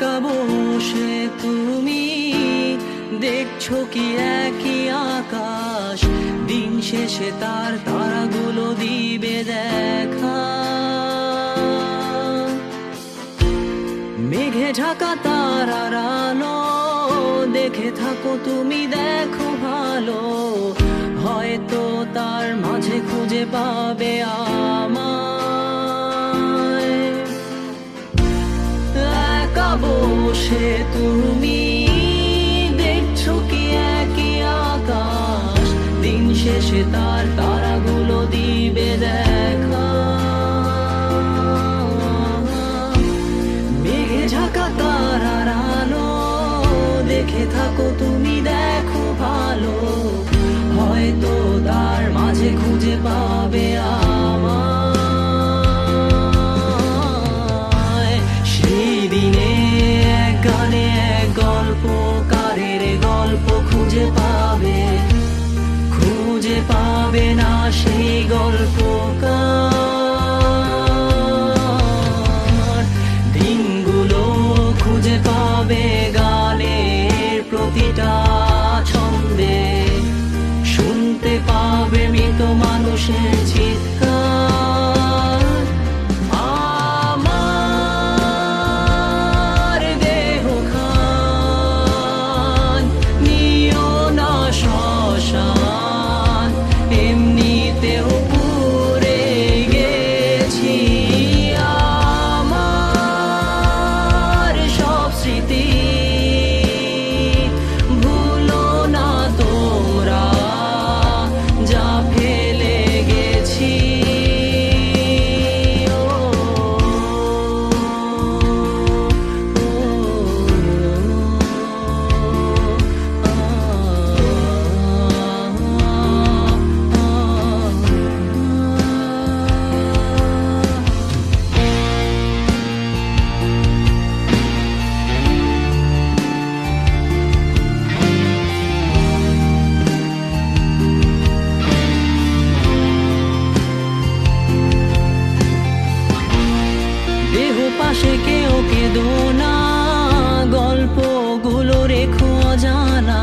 একা বসে তুমি দেখছো কি একই আকাশ, দিন শেষে তার তারাগুলো দিবে দেখা। মেঘে ঢাকা তারার আলো দেখে থাকো তুমি, দেখো ভালো, হয়তো তার মাঝে খুঁজে পাবে আমায়। একা বসে তুমি দেখছো কি একই আকাশ, দিন শেষে তার তারাগুলো দিবে দেখা। মেঘে ঢাকা তারার আলো দেখে থাকো তুমি, দেখো ভালো, হয়তো তার মাঝে খুঁজে পাবে আমায়। সেই দিনে এক গানে এক গল্পকারের গল্প খুঁজে পাবে, খুঁজে পাবে না সেই গল্পকার। দিনগুলো খুঁজে পাবে গানের প্রতিটা ছন্দে, শুনতে পাবে মৃত মানুষের চিৎকার। আমার দেহ খান নিও না শ্মশান, এমনিতেও পুড়ে গেছি। আমার সব স্মৃতি ভুলো না তোমরা, যা ফেলে গেছি। দেহ পাশে কেউ কেঁদো না, গল্পগুলো রেখো অজানা,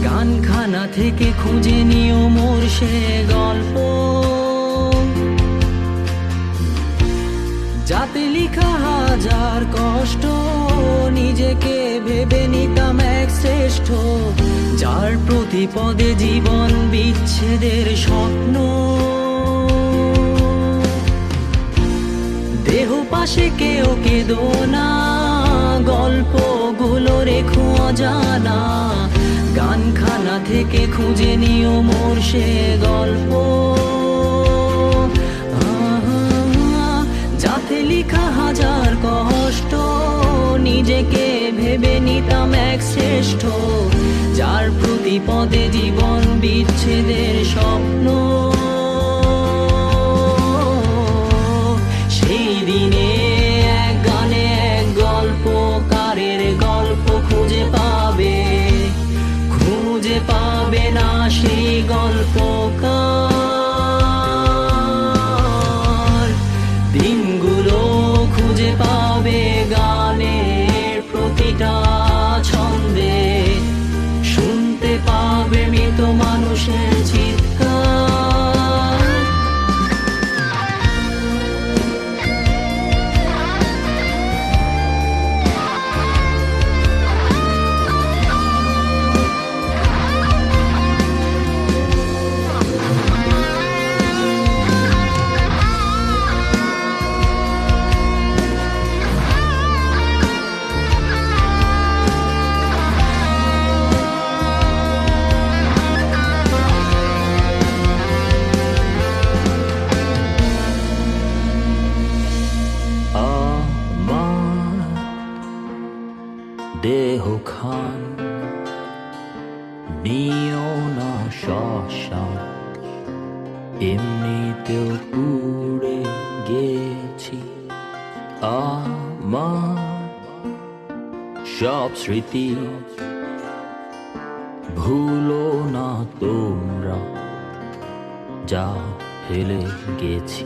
গানখানা থেকে খুঁজে নিও মোর সে গল্প, যাতে লিখা হাজার কষ্ট, নিজেকে ভেবে নিতাম এক শ্রেষ্ঠ, যার প্রতি পদে জীবন বিচ্ছেদের স্বপ্ন। দেহ পাশে কেউ কেঁদো না, গল্পগুলো রেখো অজানা, গানখানা থেকে খুঁজে নিও মোর সে গল্প, যাতে লিখা হাজার কষ্ট, নিজেকে ভেবে নিতাম এক শ্রেষ্ঠ, যার প্রতি পদে জীবন বিচ্ছেদের স্বপ্ন। সেই দিনে এক গানে এক গল্পকারের গল্প খুঁজে পাবে, খুঁজে পাবে না সেই গল্পকার। দিনগুলো খুঁজে পাবে গানের প্রতিটা ছন্দে, শুনতে পাবে মৃত মানুষের চিৎকার। দেহ খান নিও না শ্মশান, এমনিতেও পুড়ে গেছি। আমার সব স্মৃতি ভুলো না তোমরা, যা ফেলে গেছি।